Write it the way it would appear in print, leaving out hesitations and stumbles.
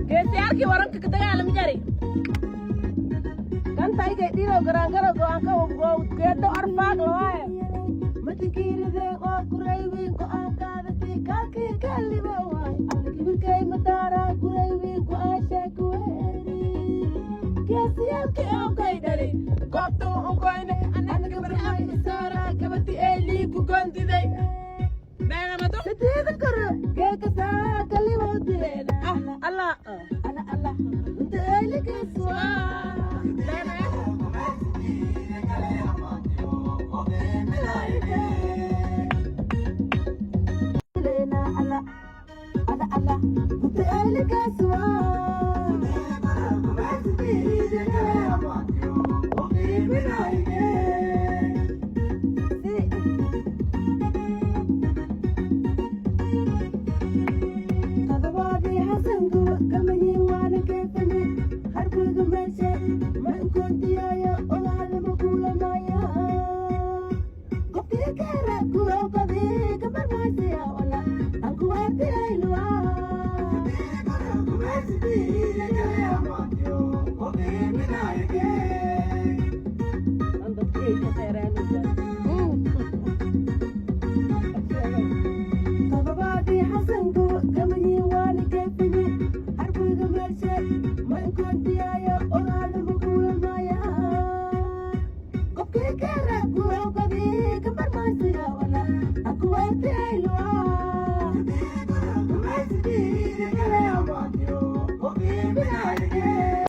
Geesiyaarkii waranka ka dagaalami jari gantayga dhiido garaangaro go'aanka geedo arfaag looye matikiiride oo kuraywiin go'aankaadati kaalkii kaalibo waay alkibirkay madaara kuraywiin go'aasha kuweeri geesiyaalkii oo kay dhali goobtu unkoyne anaga barmay isaara gabati eelii ku gondiday beegamado sideeda koro geekasaa kalibo dileena allah Allah inta eeli kaswa Okay.